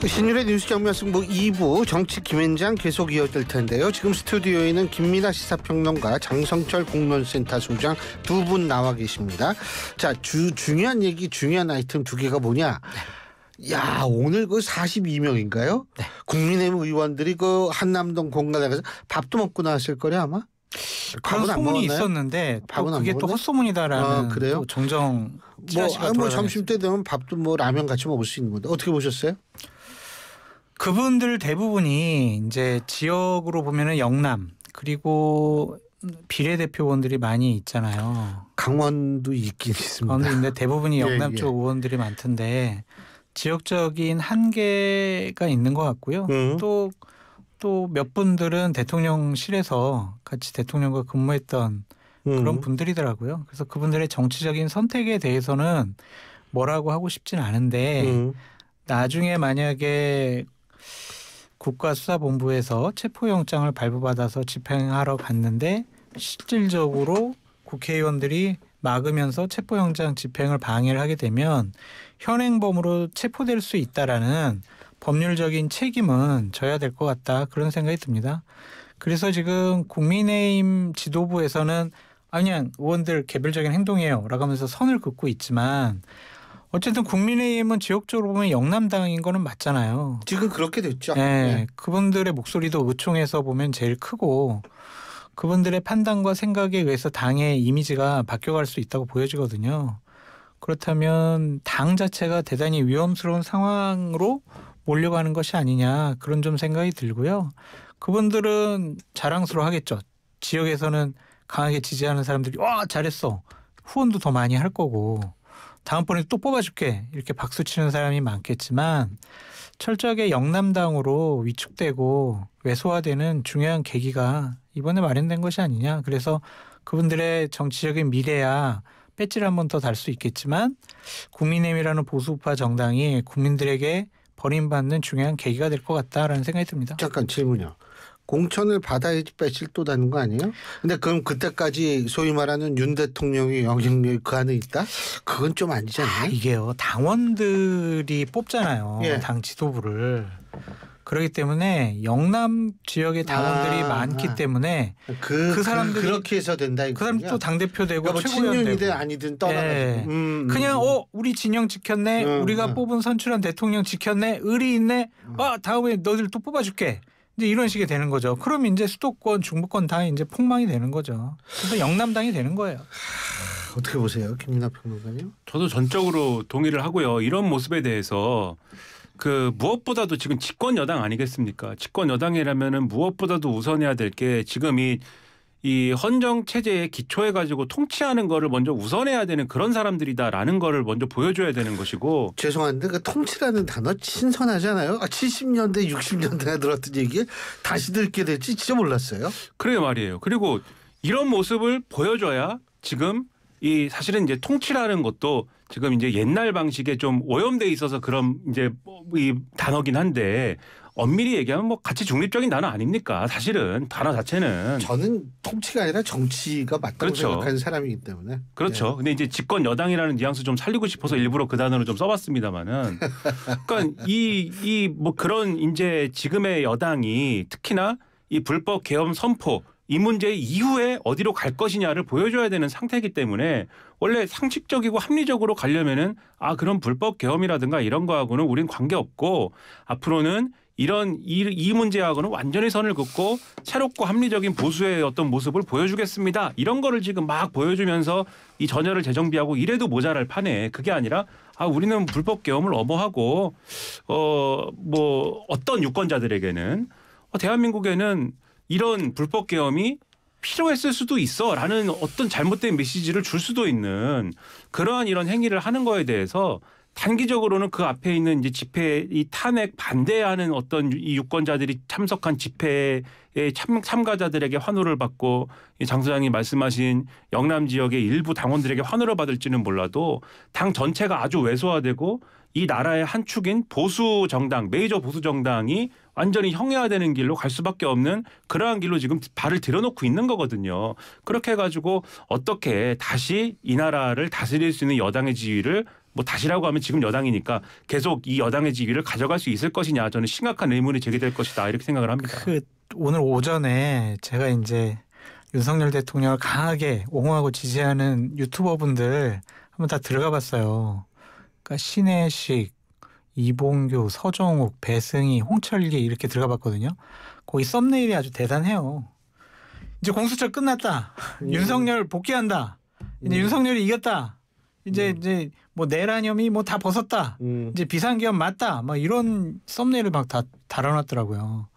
신율의 뉴스 정면승부 2부 정치 김현장 계속 이어질 텐데요. 지금 스튜디오에는 김민아 시사평론가, 장성철 공론센터 소장 두 분 나와 계십니다. 자, 중요한 얘기, 중요한 아이템 두 개가 뭐냐? 야, 오늘 그 42명인가요? 네. 국민의힘 의원들이 그 한남동 공간에 가서 밥도 먹고 나왔을 거래 아마? 그런 소문이 있었는데 또 그게 또 헛소문이다라는 또 정정 찌라시가 뭐 점심 때 되면 밥도 뭐 라면 같이 먹을 수 있는 건데 어떻게 보셨어요? 그분들 대부분이 이제 지역으로 보면은 영남 그리고 비례대표원들이 많이 있잖아요. 강원도 있긴 있습니다. 강원도인데 대부분이 영남 예. 쪽 의원들이 많던데 지역적인 한계가 있는 것 같고요. 또 몇 분들은 대통령실에서 같이 대통령과 근무했던 그런 분들이더라고요. 그래서 그분들의 정치적인 선택에 대해서는 뭐라고 하고 싶진 않은데 나중에 만약에 국가수사본부에서 체포영장을 발부받아서 집행하러 갔는데 실질적으로 국회의원들이 막으면서 체포영장 집행을 방해를 하게 되면 현행범으로 체포될 수 있다라는 법률적인 책임은 져야 될 것 같다, 그런 생각이 듭니다. 그래서 지금 국민의힘 지도부에서는 그냥 의원들 개별적인 행동이에요 라고 하면서 선을 긋고 있지만 어쨌든 국민의힘은 지역적으로 보면 영남당인 거는 맞잖아요. 지금 그렇게 됐죠. 네. 그분들의 목소리도 의총에서 보면 제일 크고 그분들의 판단과 생각에 의해서 당의 이미지가 바뀌어갈 수 있다고 보여지거든요. 그렇다면 당 자체가 대단히 위험스러운 상황으로 몰려가는 것이 아니냐, 그런 좀 생각이 들고요. 그분들은 자랑스러워하겠죠. 지역에서는 강하게 지지하는 사람들이 와 잘했어, 후원도 더 많이 할 거고 다음번에 또 뽑아줄게 이렇게 박수치는 사람이 많겠지만 철저하게 영남당으로 위축되고 왜소화되는 중요한 계기가 이번에 마련된 것이 아니냐. 그래서 그분들의 정치적인 미래야 배지를 한 번 더 달 수 있겠지만 국민의힘이라는 보수우파 정당이 국민들에게 버림받는 중요한 계기가 될 것 같다라는 생각이 듭니다. 잠깐 질문이요. 공천을 받아야지 배지를 또 다는 거 아니에요? 근데 그럼 그때까지 소위 말하는 윤 대통령의 영향력이 그 안에 있다? 그건 좀 아니지 않나요? 이게요, 당원들이 뽑잖아요. 예. 당 지도부를. 그렇기 때문에 영남 지역의 당원들이 많기 때문에 그 사람들이 그렇게 해서 된다. 그 사람 또 당대표 되고 그러니까 뭐 최고위원 친윤이든 되고. 아니든 떠나가지고. 예. 그냥 우리 진영 지켰네. 우리가 뽑은 선출한 대통령 지켰네. 의리 있네. 다음에 너들 또 뽑아줄게. 이제 이런 식이 되는 거죠. 그럼 이제 수도권, 중부권 다 이제 폭망이 되는 거죠. 그래서 영남당이 되는 거예요. 어떻게 보세요, 김민아 평론가님? 저도 전적으로 동의를 하고요. 이런 모습에 대해서 무엇보다도 지금 집권 여당 아니겠습니까? 집권 여당이라면은 무엇보다도 우선해야 될 게 지금 이 헌정 체제에 기초해 가지고 통치하는 거를 먼저 우선해야 되는 그런 사람들이다라는 거를 먼저 보여줘야 되는 것이고. 죄송한데 그 통치라는 단어 신선하잖아요. 70년대 60년대에 들었던 얘기 다시 듣게 될지 진짜 몰랐어요. 그래 말이에요. 그리고 이런 모습을 보여줘야 지금 사실은 이제 통치라는 것도 지금 이제 옛날 방식에 좀 오염돼 있어서 그런 이제 이 단어긴 한데 엄밀히 얘기하면 뭐 가치 중립적인 단어 아닙니까? 사실은 단어 자체는. 저는 통치가 아니라 정치가 맞다고 그렇죠. 생각하는 사람이기 때문에. 그렇죠. 근데 이제 집권 여당이라는 뉘앙스 좀 살리고 싶어서 일부러 그 단어를 좀 써봤습니다만은. 그러니까 뭐 그런 이제 지금의 여당이 특히나 이 불법 계엄 선포 이 문제 이후에 어디로 갈 것이냐를 보여줘야 되는 상태이기 때문에 원래 상식적이고 합리적으로 가려면은 그런 불법 계엄이라든가 이런 거하고는 우린 관계없고 앞으로는 이 문제하고는 완전히 선을 긋고 새롭고 합리적인 보수의 어떤 모습을 보여주겠습니다. 이런 거를 지금 막 보여주면서 이 전열을 재정비하고 이래도 모자랄 판에 그게 아니라 우리는 불법 계엄을 엄호하고 뭐 어떤 유권자들에게는 대한민국에는 이런 불법 계엄이 필요했을 수도 있어라는 어떤 잘못된 메시지를 줄 수도 있는 그러한 이런 행위를 하는 거에 대해서 단기적으로는 그 앞에 있는 이제 집회 이 탄핵 반대하는 어떤 이 유권자들이 참석한 집회의 참가자들에게 환호를 받고 장 소장이 말씀하신 영남 지역의 일부 당원들에게 환호를 받을지는 몰라도 당 전체가 아주 왜소화되고 이 나라의 한 축인 보수 정당, 메이저 보수 정당이 완전히 형해화되는 길로 갈 수밖에 없는 그러한 길로 지금 발을 들여놓고 있는 거거든요. 그렇게 해가지고 어떻게 다시 이 나라를 다스릴 수 있는 여당의 지위를 뭐 다시라고 하면 지금 여당이니까 계속 이 여당의 지위를 가져갈 수 있을 것이냐 저는 심각한 의문이 제기될 것이다 이렇게 생각을 합니다. 오늘 오전에 제가 이제 윤석열 대통령을 강하게 옹호하고 지지하는 유튜버분들 한번 다 들어가 봤어요. 그러니까 신혜식, 이봉규, 서정욱, 배승희, 홍철기 이렇게 들어가 봤거든요. 거기 썸네일이 아주 대단해요. 이제 공수처 끝났다. 윤석열 복귀한다. 이제 윤석열이 이겼다. 이제 뭐 내란혐의 뭐 다 벗었다. 이제 비상계엄 맞다. 막 이런 썸네일을 막 다 달아놨더라고요.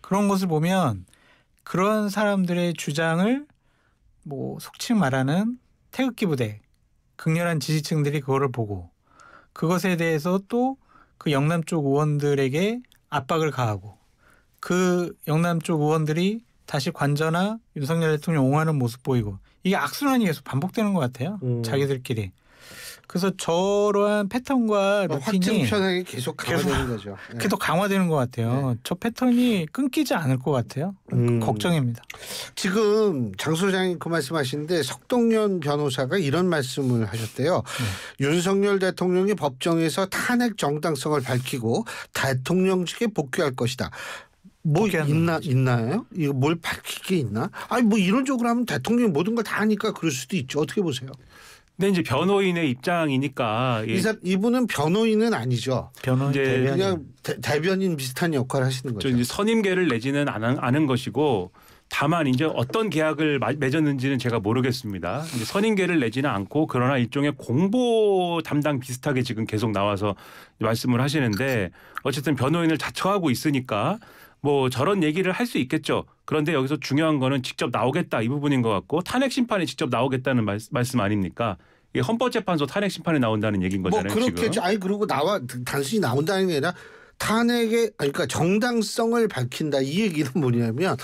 그런 것을 보면 그런 사람들의 주장을 뭐 속칭 말하는 태극기 부대, 극렬한 지지층들이 그거를 보고 그것에 대해서 또 그 영남 쪽 의원들에게 압박을 가하고 그 영남 쪽 의원들이 다시 관저나 윤석열 대통령 옹호하는 모습 보이고 이게 악순환이 계속 반복되는 것 같아요. 자기들끼리. 그래서 저러한 패턴과 루틴이 확증편하게 계속 강화되는 거죠. 계속 강화되는 것 같아요. 저 패턴이 끊기지 않을 것 같아요. 걱정입니다. 지금 장 소장이 그 말씀하시는데 석동연 변호사가 이런 말씀을 하셨대요. 윤석열 대통령이 법정에서 탄핵 정당성을 밝히고 대통령직에 복귀할 것이다. 뭐 있나요? 이거 뭘 밝힐 게 있나? 아니 뭐 이론적으로 하면 대통령이 모든 걸 다 하니까 그럴 수도 있죠. 어떻게 보세요? 근데 이제 변호인의 입장이니까 이분은 변호인은 아니죠. 변호인 대변인. 그냥 대변인 비슷한 역할을 하시는 거죠. 이제 선임계를 내지는 않은 것이고 다만 이제 어떤 계약을 맺었는지는 제가 모르겠습니다. 이제 선임계를 내지는 않고 그러나 일종의 공보 담당 비슷하게 지금 계속 나와서 말씀을 하시는데 어쨌든 변호인을 자처하고 있으니까 뭐 저런 얘기를 할 수 있겠죠. 그런데 여기서 중요한 거는 직접 나오겠다 이 부분인 것 같고 탄핵 심판에 직접 나오겠다는 말씀 아닙니까? 이게 헌법재판소 탄핵 심판에 나온다는 얘기인 거잖아요. 뭐 그렇겠죠. 지금. 아니 그리고 단순히 나온다는 게 아니라 탄핵의 그러니까 정당성을 밝힌다 이 얘기는 뭐냐면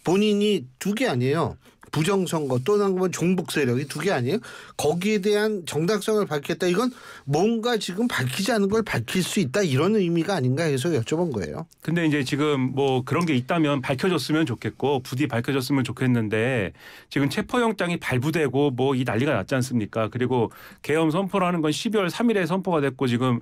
본인이 두 개 아니에요. 부정선거 또는 뭐 종북 세력이 두 개 아니에요. 거기에 대한 정당성을 밝혔다. 이건 뭔가 지금 밝히지 않은 걸 밝힐 수 있다 이런 의미가 아닌가 해서 여쭤본 거예요. 근데 이제 지금 뭐 그런 게 있다면 밝혀졌으면 좋겠고 부디 밝혀졌으면 좋겠는데 지금 체포영장이 발부되고 뭐 이 난리가 났지 않습니까? 그리고 계엄 선포라는 건 12월 3일에 선포가 됐고 지금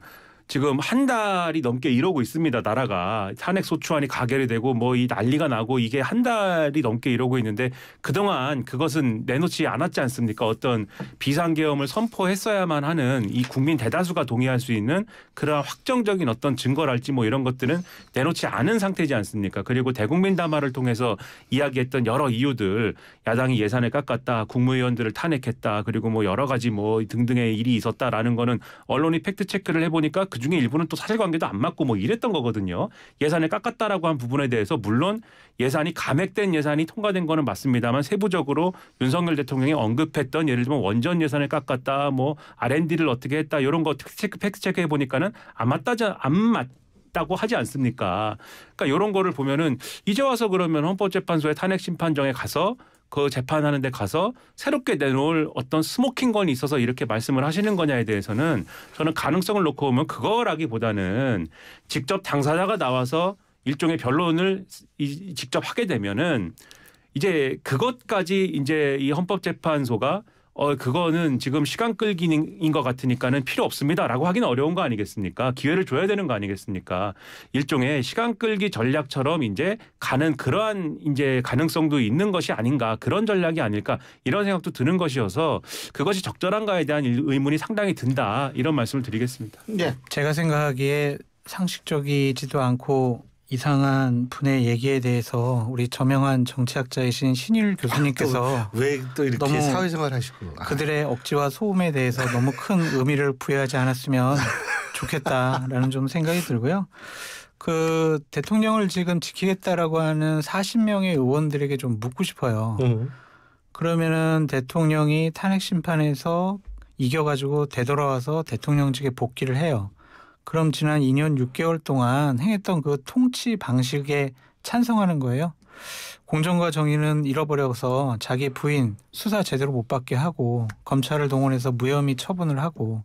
한 달이 넘게 이러고 있습니다. 나라가 탄핵 소추안이 가결이 되고 뭐 이 난리가 나고 이게 한 달이 넘게 이러고 있는데 그동안 그것은 내놓지 않았지 않습니까? 어떤 비상계엄을 선포했어야만 하는 이 국민 대다수가 동의할 수 있는 그러한 확정적인 어떤 증거랄지 뭐 이런 것들은 내놓지 않은 상태지 않습니까? 그리고 대국민 담화를 통해서 이야기했던 여러 이유들 야당이 예산을 깎았다, 국무위원들을 탄핵했다, 그리고 뭐 여러 가지 뭐 등등의 일이 있었다라는 거는 언론이 팩트 체크를 해보니까 그 중에 일부는 또 사실관계도 안 맞고 뭐 이랬던 거거든요. 예산을 깎았다라고 한 부분에 대해서 물론 예산이 감액된 예산이 통과된 거는 맞습니다만 세부적으로 윤석열 대통령이 언급했던 예를 들면 원전 예산을 깎았다, 뭐 R&D를 어떻게 했다 이런 거 팩트 체크해 보니까는 안 맞다고 하지 않습니까? 그러니까 이런 거를 보면은 이제 와서 그러면 헌법재판소의 탄핵 심판정에 가서 그 재판하는 데 가서 새롭게 내놓을 어떤 스모킹건이 있어서 이렇게 말씀을 하시는 거냐에 대해서는 저는 가능성을 놓고 보면 그거라기보다는 직접 당사자가 나와서 일종의 변론을 직접 하게 되면은 이제 그것까지 이제 이 헌법재판소가 그거는 지금 시간 끌기인 것 같으니까는 필요 없습니다라고 하기는 어려운 거 아니겠습니까? 기회를 줘야 되는 거 아니겠습니까? 일종의 시간 끌기 전략처럼 이제 가는 그러한 이제 가능성도 있는 것이 아닌가 그런 전략이 아닐까 이런 생각도 드는 것이어서 그것이 적절한가에 대한 의문이 상당히 든다 이런 말씀을 드리겠습니다. 네. 제가 생각하기에 상식적이지도 않고 이상한 분의 얘기에 대해서 우리 저명한 정치학자이신 신일 교수님께서 왜 또 이렇게 너무 사회생활 하시고 그들의 억지와 소음에 대해서 너무 큰 의미를 부여하지 않았으면 좋겠다라는 좀 생각이 들고요. 그 대통령을 지금 지키겠다라고 하는 40명의 의원들에게 좀 묻고 싶어요. 그러면은 대통령이 탄핵 심판에서 이겨가지고 되돌아와서 대통령직에 복귀를 해요. 그럼 지난 2년 6개월 동안 행했던 그 통치 방식에 찬성하는 거예요. 공정과 정의는 잃어버려서 자기 부인 수사 제대로 못 받게 하고 검찰을 동원해서 무혐의 처분을 하고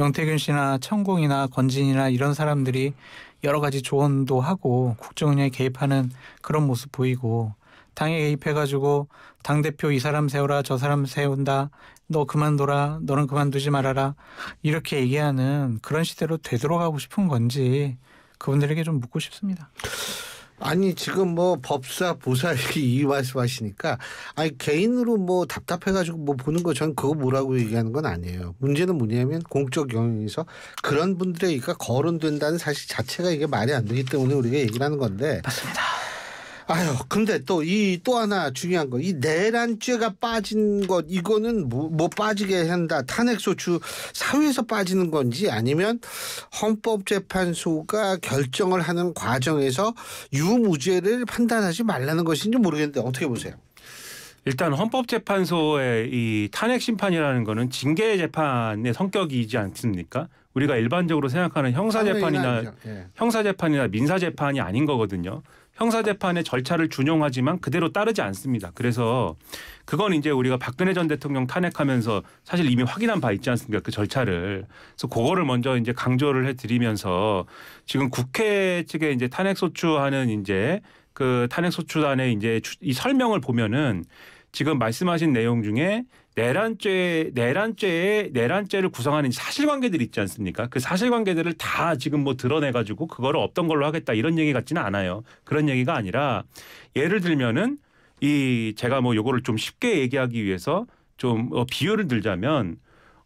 명태균 씨나 천공이나 건진이나 이런 사람들이 여러 가지 조언도 하고 국정운영에 개입하는 그런 모습 보이고 당에 개입해가지고 당대표 이 사람 세워라 저 사람 세운다 너 그만둬라 너는 그만두지 말아라 이렇게 얘기하는 그런 시대로 되돌아가고 싶은 건지 그분들에게 좀 묻고 싶습니다. 아니 지금 뭐 법사 보사 이렇게 이 말씀하시니까 아니 개인으로 뭐 답답해가지고 뭐 보는 거 전 그거 뭐라고 얘기하는 건 아니에요. 문제는 뭐냐면 공적 영역에서 그런 분들의 얘기가 거론된다는 사실 자체가 이게 말이 안 되기 때문에 우리가 얘기를 하는 건데. 맞습니다. 아유 근데 또 하나 중요한 거 이 내란죄가 빠진 것 이거는 뭐 빠지게 한다 탄핵소추 사회에서 빠지는 건지 아니면 헌법재판소가 결정을 하는 과정에서 유무죄를 판단하지 말라는 것인지 모르겠는데 어떻게 보세요? 일단 헌법재판소의 이 탄핵 심판이라는 거는 징계 재판의 성격이지 않습니까? 우리가 일반적으로 생각하는 형사재판이나 민사재판이 아닌 거거든요. 형사재판의 절차를 준용하지만 그대로 따르지 않습니다. 그래서 그건 이제 우리가 박근혜 전 대통령 탄핵하면서 사실 이미 확인한 바 있지 않습니까? 그 절차를. 그래서 그거를 먼저 이제 강조를 해드리면서 지금 국회 측에 이제 탄핵소추하는 이제 그 탄핵소추단의 이제 이 설명을 보면은 지금 말씀하신 내용 중에 내란죄를 구성하는 사실관계들 있지 않습니까? 그 사실관계들을 다 지금 뭐 드러내가지고 그거를 없던 걸로 하겠다 이런 얘기 같지는 않아요. 그런 얘기가 아니라 예를 들면은 제가 뭐 요거를 좀 쉽게 얘기하기 위해서 좀 비유를 들자면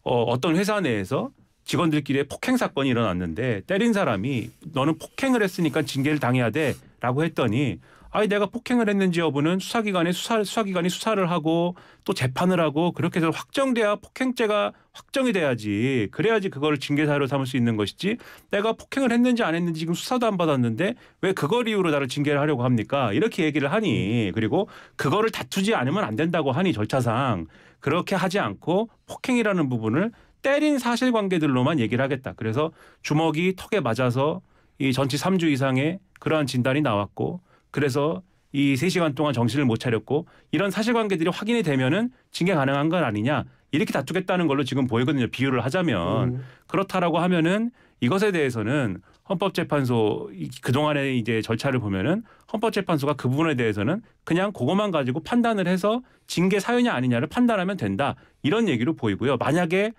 어떤 회사 내에서 직원들끼리 폭행 사건이 일어났는데 때린 사람이 너는 폭행을 했으니까 징계를 당해야 돼라고 했더니 아니 내가 폭행을 했는지 여부는 수사기관이 수사를 하고 또 재판을 하고 그렇게 해서 확정돼야 폭행죄가 확정이 돼야지 그래야지 그거를 징계 사유로 삼을 수 있는 것이지 내가 폭행을 했는지 안 했는지 지금 수사도 안 받았는데 왜 그걸 이유로 나를 징계를 하려고 합니까? 이렇게 얘기를 하니 그리고 그거를 다투지 않으면 안 된다고 하니 절차상 그렇게 하지 않고 폭행이라는 부분을 때린 사실관계들로만 얘기를 하겠다. 그래서 주먹이 턱에 맞아서 이 전치 3주 이상의 그러한 진단이 나왔고 그래서 이 3시간 동안 정신을 못 차렸고 이런 사실관계들이 확인이 되면은 징계 가능한 건 아니냐 이렇게 다투겠다는 걸로 지금 보이거든요. 비유를 하자면 그렇다라고 하면은 이것에 대해서는 헌법재판소 그동안의 이제 절차를 보면은 헌법재판소가 그 부분에 대해서는 그냥 그것만 가지고 판단을 해서 징계 사유냐 아니냐를 판단하면 된다 이런 얘기로 보이고요. 만약에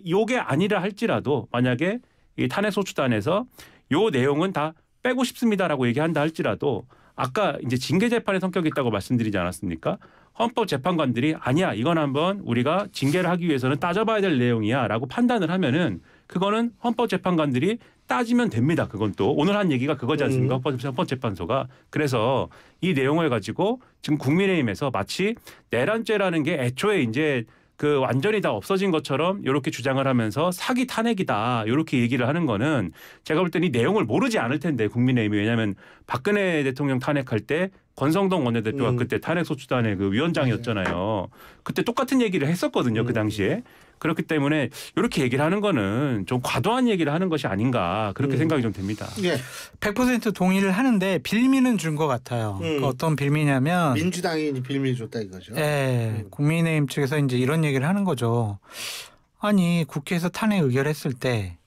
요게 아니라 할지라도 만약에 이 탄핵소추단에서 요 내용은 다 빼고 싶습니다라고 얘기한다 할지라도 아까 이제 징계 재판의 성격이 있다고 말씀드리지 않았습니까? 헌법재판관들이 아니야 이건 한번 우리가 징계를 하기 위해서는 따져봐야 될 내용이야라고 판단을 하면은 그거는 헌법재판관들이 따지면 됩니다. 그건 또 오늘 한 얘기가 그거지 않습니까? 헌법재판소가. 그래서 이 내용을 가지고 지금 국민의힘에서 마치 내란죄라는 게 애초에 이제 그 완전히 다 없어진 것처럼 이렇게 주장을 하면서 사기 탄핵이다 이렇게 얘기를 하는 거는 제가 볼 때는 이 내용을 모르지 않을 텐데 국민의힘이 왜냐하면 박근혜 대통령 탄핵할 때 권성동 원내대표가 그때 탄핵소추단의 그 위원장이었잖아요. 그때 똑같은 얘기를 했었거든요. 그 당시에. 그렇기 때문에 이렇게 얘기를 하는 거는 좀 과도한 얘기를 하는 것이 아닌가 그렇게 생각이 좀 됩니다. 예. 100% 동의를 하는데 빌미는 준 것 같아요. 그러니까 어떤 빌미냐면 민주당이 빌미 줬다 이거죠. 네, 국민의힘 측에서 이제 이런 얘기를 하는 거죠. 아니 국회에서 탄핵 의결했을 때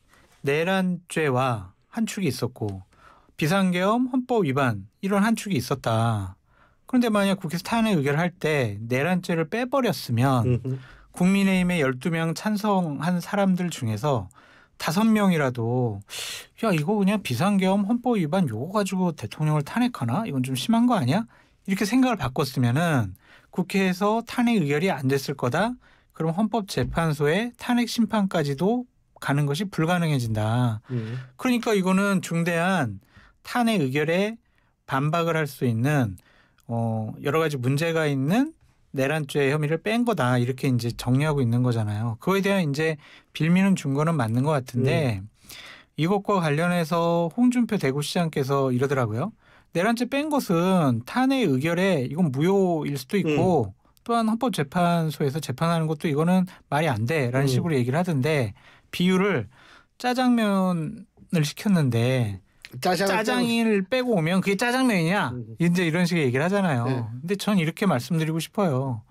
내란죄와 한 축이 있었고 비상계엄 헌법 위반 이런 한 축이 있었다. 그런데 만약 국회에서 탄핵 의결할 때 내란죄를 빼버렸으면 국민의힘의 12명 찬성한 사람들 중에서 5명이라도 야 이거 그냥 비상계엄 헌법 위반 요거 가지고 대통령을 탄핵하나? 이건 좀 심한 거 아니야? 이렇게 생각을 바꿨으면은 국회에서 탄핵 의결이 안 됐을 거다. 그럼 헌법재판소의 탄핵 심판까지도 가는 것이 불가능해진다. 그러니까 이거는 중대한 탄핵 의결에 반박을 할 수 있는 여러 가지 문제가 있는 내란죄 혐의를 뺀 거다 이렇게 이제 정리하고 있는 거잖아요. 그거에 대한 이제 빌미는 준 거는 맞는 것 같은데 이것과 관련해서 홍준표 대구시장께서 이러더라고요. 내란죄 뺀 것은 탄핵 의결에 이건 무효일 수도 있고 또한 헌법재판소에서 재판하는 것도 이거는 말이 안 돼라는 식으로 얘기를 하던데 비유를 짜장면을 시켰는데 짜장을 빼고 오면 그게 짜장면이냐? 이제 이런 식의 얘기를 하잖아요. 네. 근데 전 이렇게 말씀드리고 싶어요.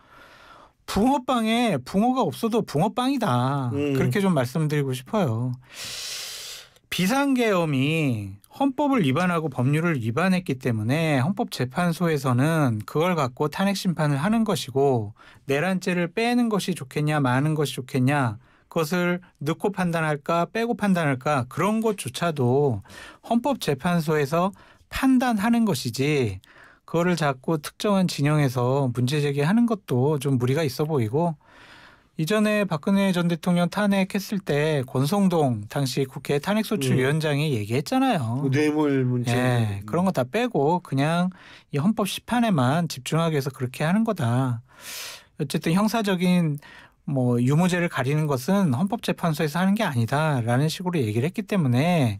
붕어빵에 붕어가 없어도 붕어빵이다. 그렇게 좀 말씀드리고 싶어요. 비상계엄이 헌법을 위반하고 법률을 위반했기 때문에 헌법재판소에서는 그걸 갖고 탄핵 심판을 하는 것이고 내란죄를 빼는 것이 좋겠냐 마는 것이 좋겠냐 그것을 넣고 판단할까 빼고 판단할까 그런 것조차도 헌법재판소에서 판단하는 것이지 그거를 자꾸 특정한 진영에서 문제 제기하는 것도 좀 무리가 있어 보이고 이전에 박근혜 전 대통령 탄핵했을 때 권성동 당시 국회 탄핵소추위원장이 얘기했잖아요. 뇌물 문제. 네, 그런 거 다 빼고 그냥 이 헌법 심판에만 집중하기 위해서 그렇게 하는 거다. 어쨌든 형사적인 뭐 유무죄를 가리는 것은 헌법재판소에서 하는 게 아니다라는 식으로 얘기를 했기 때문에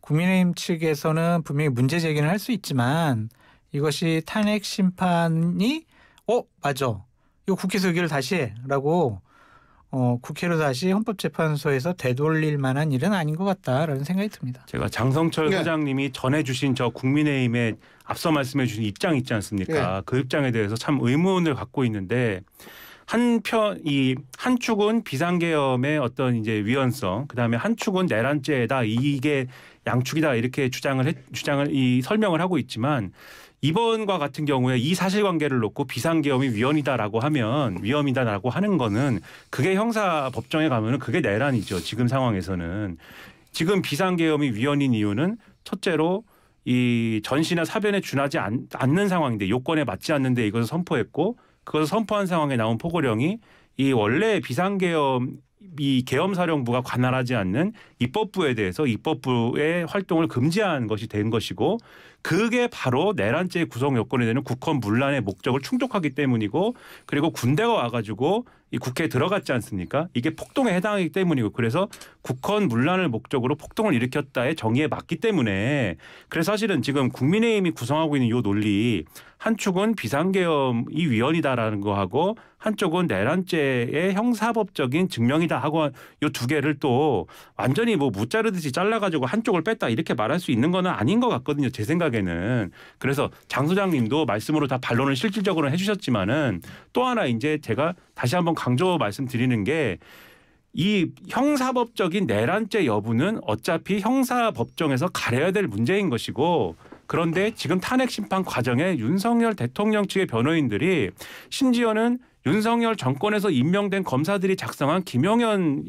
국민의힘 측에서는 분명히 문제 제기는 할 수 있지만 이것이 탄핵 심판이 맞아. 이거 국회에서 의결을 다시 해라고 국회로 다시 헌법재판소에서 되돌릴 만한 일은 아닌 것 같다라는 생각이 듭니다. 제가 장성철 네. 소장님이 전해주신 저 국민의힘의 앞서 말씀해주신 입장 있지 않습니까? 네. 그 입장에 대해서 참 의문을 갖고 있는데 한 축은 비상계엄의 어떤 이제 위헌성, 그 다음에 한 축은 내란죄다 이게 양축이다 이렇게 주장을 설명을 하고 있지만. 이번과 같은 경우에 이 사실관계를 놓고 비상계엄이 위헌이다라고 하면 위헌이다라고 하는 거는 그게 형사법정에 가면은 그게 내란이죠. 지금 상황에서는. 지금 비상계엄이 위헌인 이유는 첫째로 이 전시나 사변에 준하지 않는 상황인데 요건에 맞지 않는데 이것을 선포했고 그것을 선포한 상황에 나온 포고령이 이 원래 비상계엄 이 계엄사령부가 관할하지 않는 입법부에 대해서 입법부의 활동을 금지한 것이 된 것이고 그게 바로 내란죄 구성 요건이 되는 국헌 문란의 목적을 충족하기 때문이고 그리고 군대가 와가지고 이 국회에 들어갔지 않습니까? 이게 폭동에 해당하기 때문이고 그래서 국헌 문란을 목적으로 폭동을 일으켰다의 정의에 맞기 때문에 그래서 사실은 지금 국민의힘이 구성하고 있는 이 논리 한축은 비상계엄이 위헌이다라는 거하고 한쪽은 내란죄의 형사법적인 증명이다 하고 이 두 개를 또 완전히 뭐 무자르듯이 잘라가지고 한쪽을 뺐다 이렇게 말할 수 있는 건 아닌 것 같거든요. 제 생각에는. 그래서 장 소장님도 말씀으로 다 반론을 실질적으로 해주셨지만은 또 하나 이제 제가 다시 한번 강조 말씀드리는 게 이 형사법적인 내란죄 여부는 어차피 형사법정에서 가려야 될 문제인 것이고 그런데 지금 탄핵 심판 과정에 윤석열 대통령 측의 변호인들이 심지어는 윤석열 정권에서 임명된 검사들이 작성한 김영현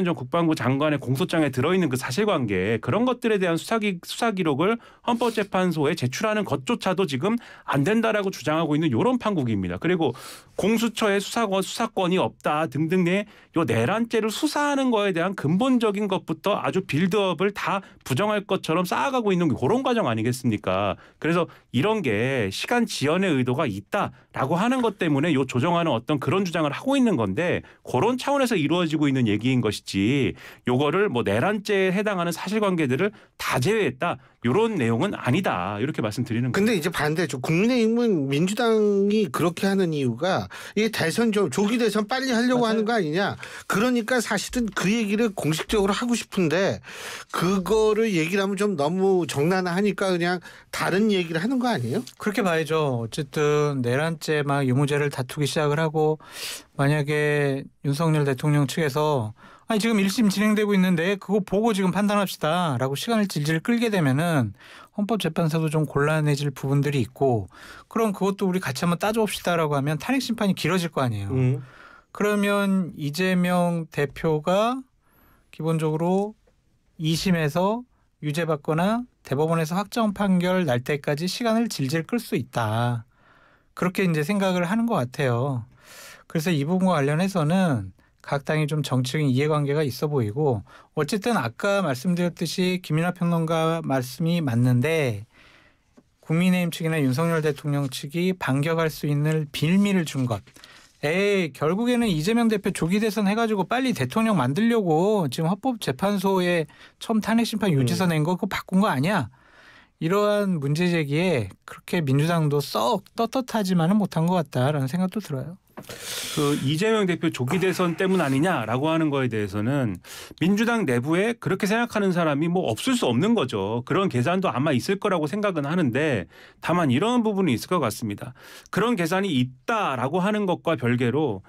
전 국방부 장관의 공소장에 들어있는 그 사실관계 그런 것들에 대한 수사 기록을 헌법재판소에 제출하는 것조차도 지금 안 된다라고 주장하고 있는 이런 판국입니다. 그리고 공수처의 수사권이 없다 등등의 요 내란죄를 수사하는 거에 대한 근본적인 것부터 아주 빌드업을 다 부정할 것처럼 쌓아가고 있는 그런 과정 아니겠습니까? 그래서 이런 게 시간 지연의 의도가 있다라고 하는 것 때문에 요 조정하는 어떤 그런 주장을 하고 있는 건데 그런 차원에서 이루어지고 있는 얘기인 것이지 요거를 뭐 내란죄에 해당하는 사실관계들을 다 제외했다 이런 내용은 아니다 이렇게 말씀드리는 거예요. 근데 이제 반대죠. 국민의힘은 민주당이 그렇게 하는 이유가 이게 대선 조기 대선 빨리 하려고 하는 거 아니냐. 그러니까 사실은 그 얘기를 공식적으로 하고 싶은데 그거를 얘기를 하면 좀 너무 정난하니까 그냥 다른 얘기를 하는 거 아니에요? 그렇게 봐야죠. 어쨌든 내란죄 막 유무죄를 다투기 시작을 하고 만약에 윤석열 대통령 측에서 아니 지금 1심 진행되고 있는데 그거 보고 지금 판단합시다라고 시간을 질질 끌게 되면은 헌법재판소도 좀 곤란해질 부분들이 있고 그럼 그것도 우리 같이 한번 따져봅시다라고 하면 탄핵 심판이 길어질 거 아니에요. 그러면 이재명 대표가 기본적으로 2심에서 유죄받거나 대법원에서 확정 판결 날 때까지 시간을 질질 끌 수 있다. 그렇게 이제 생각을 하는 것 같아요. 그래서 이 부분과 관련해서는 각 당이 좀 정치적인 이해관계가 있어 보이고 어쨌든 아까 말씀드렸듯이 김민하 평론가 말씀이 맞는데 국민의힘 측이나 윤석열 대통령 측이 반격할 수 있는 빌미를 준 것. 결국에는 이재명 대표 조기 대선 해가지고 빨리 대통령 만들려고 지금 헌법재판소에 처음 탄핵심판 유지서 낸 거 그거 바꾼 거 아니야? 이러한 문제 제기에 그렇게 민주당도 썩 떳떳하지만은 못한 것 같다라는 생각도 들어요. 그 이재명 대표 조기 대선 때문 아니냐라고 하는 거에 대해서는 민주당 내부에 그렇게 생각하는 사람이 뭐 없을 수 없는 거죠. 그런 계산도 아마 있을 거라고 생각은 하는데 다만 이런 부분이 있을 것 같습니다. 그런 계산이 있다라고 하는 것과 별개로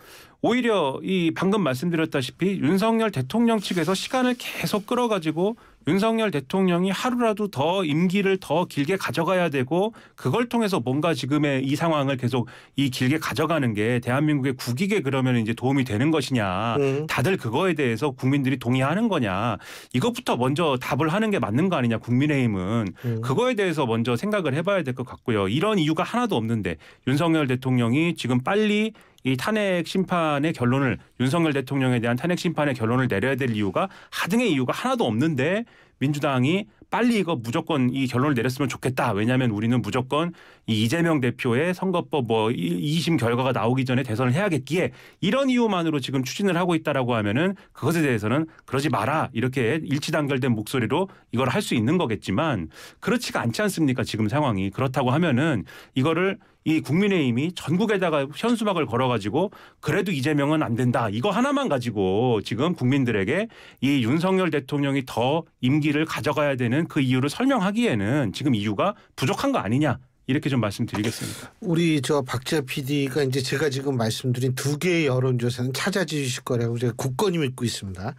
오히려 이 방금 말씀드렸다시피 윤석열 대통령 측에서 시간을 계속 끌어가지고 윤석열 대통령이 하루라도 더 임기를 더 길게 가져가야 되고 그걸 통해서 뭔가 지금의 이 상황을 계속 이 길게 가져가는 게 대한민국의 국익에 그러면 이제 도움이 되는 것이냐. 다들 그거에 대해서 국민들이 동의하는 거냐. 이것부터 먼저 답을 하는 게 맞는 거 아니냐. 국민의힘은. 그거에 대해서 먼저 생각을 해봐야 될 것 같고요. 이런 이유가 하나도 없는데 윤석열 대통령이 지금 빨리 이 탄핵 심판의 결론을 윤석열 대통령에 대한 탄핵 심판의 결론을 내려야 될 이유가 하등의 이유가 하나도 없는데 민주당이 빨리 이거 무조건 이 결론을 내렸으면 좋겠다. 왜냐하면 우리는 무조건 이 이재명 대표의 선거법 뭐 2심 결과가 나오기 전에 대선을 해야겠기에 이런 이유만으로 지금 추진을 하고 있다라고 하면은 그것에 대해서는 그러지 마라. 이렇게 일치단결된 목소리로 이걸 할 수 있는 거겠지만 그렇지가 않지 않습니까? 지금 상황이. 그렇다고 하면은 이거를 이 국민의힘이 전국에다가 현수막을 걸어가지고 그래도 이재명은 안 된다. 이거 하나만 가지고 지금 국민들에게 이 윤석열 대통령이 더 임기를 가져가야 되는 그 이유를 설명하기에는 지금 이유가 부족한 거 아니냐. 이렇게 좀 말씀드리겠습니다. 우리 저 박지하 PD가 이제 제가 지금 말씀드린 두 개의 여론조사는 찾아주실 거라고 제가 굳건히 믿고 있습니다.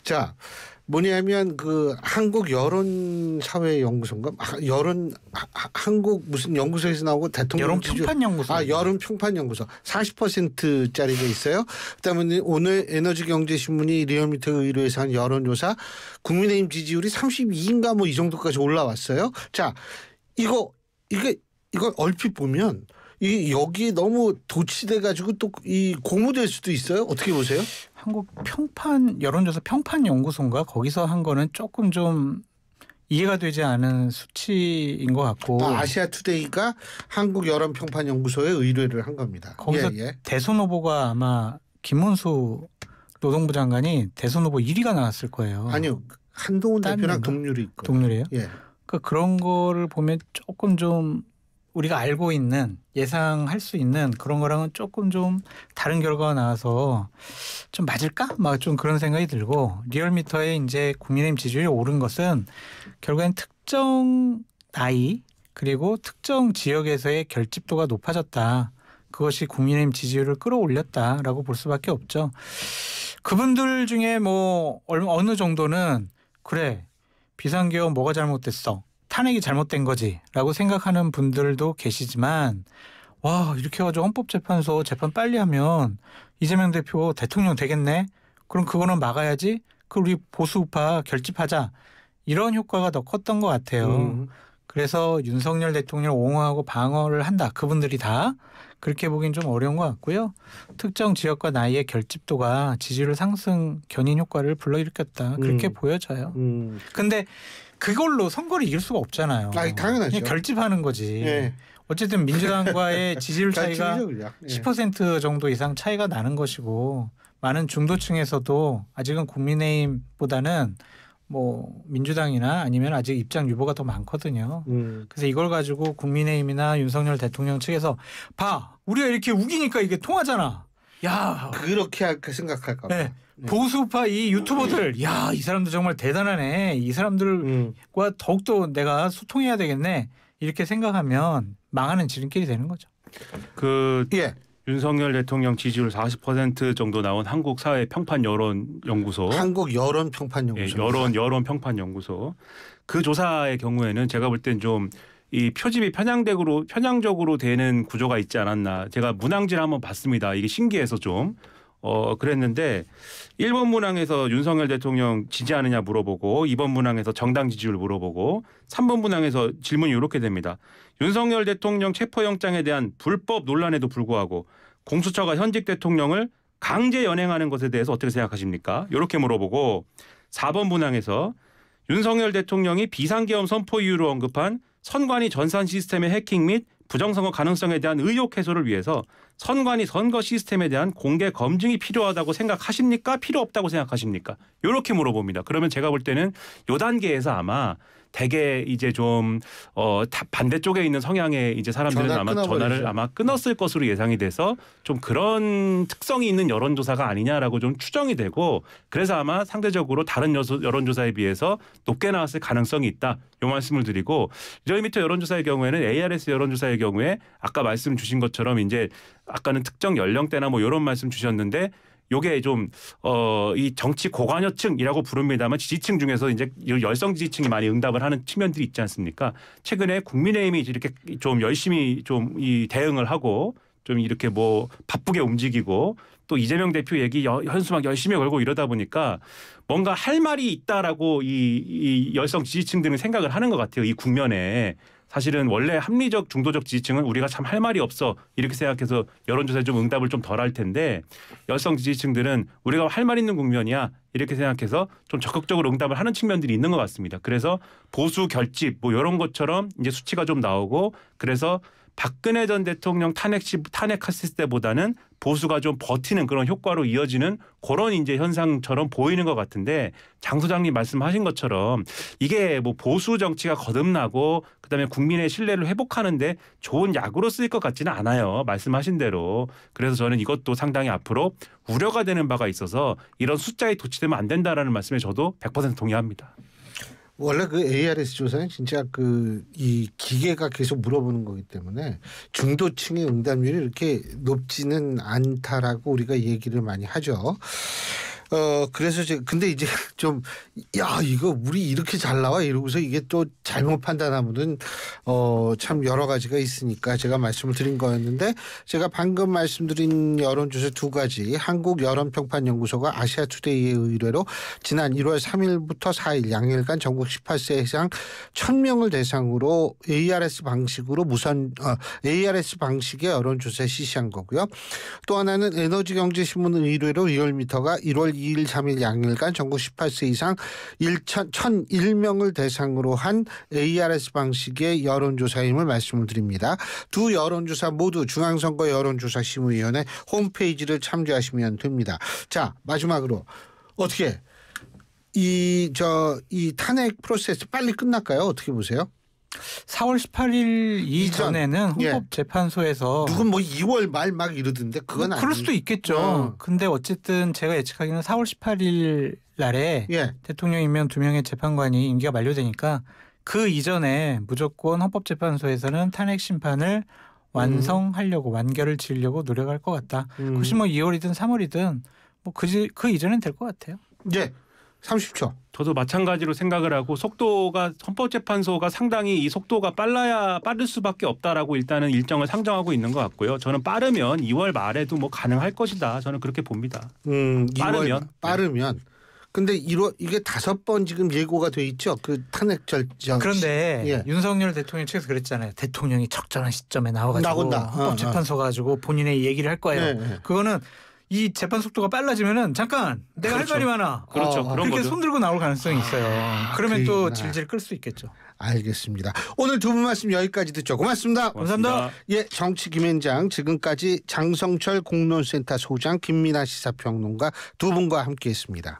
자, 뭐냐면 그 한국 여론사회연구소인가 한국 무슨 연구소에서 나오고 대통령 여론평판연구소. 여론평판연구소 40%짜리가 있어요. 그다음에 오늘 에너지경제신문이 리얼미터 의뢰해서 한 여론조사 국민의힘 지지율이 32인가 뭐 이 정도까지 올라왔어요. 자, 이거 얼핏 보면 여기에 너무 도취돼 가지고 또 이 고무될 수도 있어요. 어떻게 보세요? 한국 여론조사 평판연구소인가 거기서 한 거는 조금 좀 이해가 되지 않은 수치인 것 같고. 아시아투데이가 한국 여론평판연구소에 의뢰를 한 겁니다. 거기서 대선 후보가 아마 김문수 노동부 장관이 대선 후보 1위가 나왔을 거예요. 아니요. 한동훈 대표랑 동률이 있고. 동률이에요? 예. 그러니까 그런 거를 보면 조금 좀 우리가 알고 있는 예상할 수 있는 그런 거랑은 조금 좀 다른 결과가 나와서 좀 맞을까? 막 좀 그런 생각이 들고 리얼미터에 이제 국민의힘 지지율이 오른 것은 결국엔 특정 나이 그리고 특정 지역에서의 결집도가 높아졌다. 그것이 국민의힘 지지율을 끌어올렸다라고 볼 수밖에 없죠. 그분들 중에 뭐 어느 정도는 그래 비상계엄 뭐가 잘못됐어. 탄핵이 잘못된 거지라고 생각하는 분들도 계시지만 와 이렇게 해가지고 헌법재판소 재판 빨리 하면 이재명 대표 대통령 되겠네. 그럼 그거는 막아야지. 그 우리 보수우파 결집하자. 이런 효과가 더 컸던 것 같아요. 그래서 윤석열 대통령을 옹호하고 방어를 한다. 그분들이 다 그렇게 보긴 좀 어려운 것 같고요. 특정 지역과 나이의 결집도가 지지율 상승 견인 효과를 불러일으켰다. 그렇게 보여져요. 근데 그걸로 선거를 이길 수가 없잖아요. 당연하죠. 그냥 결집하는 거지. 네. 어쨌든 민주당과의 지지율 차이가 10% 정도 이상 차이가 나는 것이고 많은 중도층에서도 아직은 국민의힘보다는 뭐 민주당이나 아니면 아직 입장 유보가 더 많거든요. 그래서 이걸 가지고 국민의힘이나 윤석열 대통령 측에서 봐 우리가 이렇게 우기니까 이게 통하잖아. 야 그렇게 생각할까 봐. 네. 보수파 이 유튜버들 야 이 사람들 정말 대단하네. 이 사람들과 더욱더 내가 소통해야 되겠네. 이렇게 생각하면 망하는 지름길이 되는 거죠. 윤석열 대통령 지지율 40% 정도 나온 한국 사회 평판 여론 연구소. 한국 여론 평판 연구소. 여론 평판 연구소. 그 조사의 경우에는 제가 볼 땐 좀 이 표집이 편향적으로 되는 구조가 있지 않았나. 제가 문항지를 한번 봤습니다. 이게 신기해서 좀 그랬는데 1번 문항에서 윤석열 대통령 지지하느냐 물어보고 2번 문항에서 정당 지지율 물어보고 3번 문항에서 질문이 이렇게 됩니다. 윤석열 대통령 체포영장에 대한 불법 논란에도 불구하고 공수처가 현직 대통령을 강제 연행하는 것에 대해서 어떻게 생각하십니까? 이렇게 물어보고 4번 문항에서 윤석열 대통령이 비상계엄 선포 이유로 언급한 선관위 전산 시스템의 해킹 및 부정선거 가능성에 대한 의혹 해소를 위해서 선관위 선거 시스템에 대한 공개 검증이 필요하다고 생각하십니까? 필요 없다고 생각하십니까? 이렇게 물어봅니다. 그러면 제가 볼 때는 요 단계에서 아마 대개 이제 좀 반대쪽에 있는 성향의 이제 사람들은 아마 전화를 아마 끊었을 것으로 예상이 돼서 좀 그런 특성이 있는 여론조사가 아니냐라고 좀 추정이 되고 그래서 아마 상대적으로 다른 여론조사에 비해서 높게 나왔을 가능성이 있다. 이 말씀을 드리고 리얼미터 여론조사의 경우에는 ARS 여론조사의 경우에 아까 말씀 주신 것처럼 이제 아까는 특정 연령대나 뭐 이런 말씀 주셨는데 요게 좀 이 정치 고관여층이라고 부릅니다만 지지층 중에서 이제 열성 지지층이 많이 응답을 하는 측면들이 있지 않습니까? 최근에 국민의힘이 이렇게 좀 열심히 좀 이 대응을 하고 좀 이렇게 뭐 바쁘게 움직이고 또 이재명 대표 얘기 현수 막 열심히 걸고 이러다 보니까 뭔가 할 말이 있다라고 이 열성 지지층들은 생각을 하는 것 같아요. 이 국면에. 사실은 원래 합리적 중도적 지지층은 우리가 참 할 말이 없어 이렇게 생각해서 여론조사에 좀 응답을 좀 덜 할 텐데 열성 지지층들은 우리가 할 말 있는 국면이야 이렇게 생각해서 좀 적극적으로 응답을 하는 측면들이 있는 것 같습니다. 그래서 보수 결집 뭐 이런 것처럼 이제 수치가 좀 나오고 그래서 박근혜 전 대통령 탄핵했을 때보다는 보수가 좀 버티는 그런 효과로 이어지는 그런 이제 현상처럼 보이는 것 같은데 장 소장님 말씀하신 것처럼 이게 뭐 보수 정치가 거듭나고 그다음에 국민의 신뢰를 회복하는데 좋은 약으로 쓰일 것 같지는 않아요. 말씀하신 대로. 그래서 저는 이것도 상당히 앞으로 우려가 되는 바가 있어서 이런 숫자에 도취되면 안 된다라는 말씀에 저도 100% 동의합니다. 원래 그 ARS 조사는 진짜 이 기계가 계속 물어보는 거기 때문에 중도층의 응답률이 이렇게 높지는 않다라고 우리가 얘기를 많이 하죠. 그래서 근데 이제 좀 이거 우리 이렇게 잘 나와 이러고서 이게 또 잘못 판단하면은 참 여러 가지가 있으니까 제가 말씀을 드린 거였는데 제가 방금 말씀드린 여론조사 두 가지 한국 여론평판연구소가 아시아투데이의 의뢰로 지난 1월 3일부터 4일 양일간 전국 18세 이상 1,000명을 대상으로 ARS 방식으로 ARS 방식의 여론조사 실시한 거고요. 또 하나는 에너지경제신문 의뢰로 리얼미터가 1월 2일, 3일 양일간 전국 18세 이상 1,001명을 대상으로 한 ARS 방식의 여론조사임을 말씀을 드립니다. 두 여론조사 모두 중앙선거 여론조사심의위원회 홈페이지를 참조하시면 됩니다. 자, 마지막으로 어떻게 이 탄핵 프로세스 빨리 끝날까요? 어떻게 보세요? 4월 18일 이전에는 헌법재판소에서 누군 뭐 2월 말 막 이러던데 그건 그럴 수도 있겠죠. 근데 어쨌든 제가 예측하기는 4월 18일 날에 대통령 임명 2명의 재판관이 임기가 만료되니까 그 이전에 무조건 헌법재판소에서는 탄핵 심판을 완성하려고 완결을 지으려고 노력할 것 같다. 혹시 뭐 2월이든 3월이든 뭐 그 이전엔 될 것 같아요. 30초. 저도 마찬가지로 생각을 하고 속도가 헌법재판소가 상당히 이 속도가 빠를 수밖에 없다라고 일단은 일정을 상정하고 있는 것 같고요. 저는 빠르면 2월 말에도 뭐 가능할 것이다. 저는 그렇게 봅니다. 빠르면. 근데 이게 5번 지금 예고가 돼 있죠. 그 탄핵 절차. 그런데 윤석열 대통령이 최근에 그랬잖아요. 대통령이 적절한 시점에 나와가지고 헌법재판소 가지고 본인의 얘기를 할 거예요. 그거는 이 재판 속도가 빨라지면은 잠깐 내가 할 말이 많아. 그렇죠. 그런 그렇게 거죠. 손들고 나올 가능성이 있어요. 그러면 또 질질 끌 수 있겠죠. 알겠습니다. 오늘 두 분 말씀 여기까지 듣죠. 고맙습니다. 감사합니다. 정치 김현장 지금까지 장성철 공론센터 소장 김민아 시사평론가 두 분과 함께했습니다.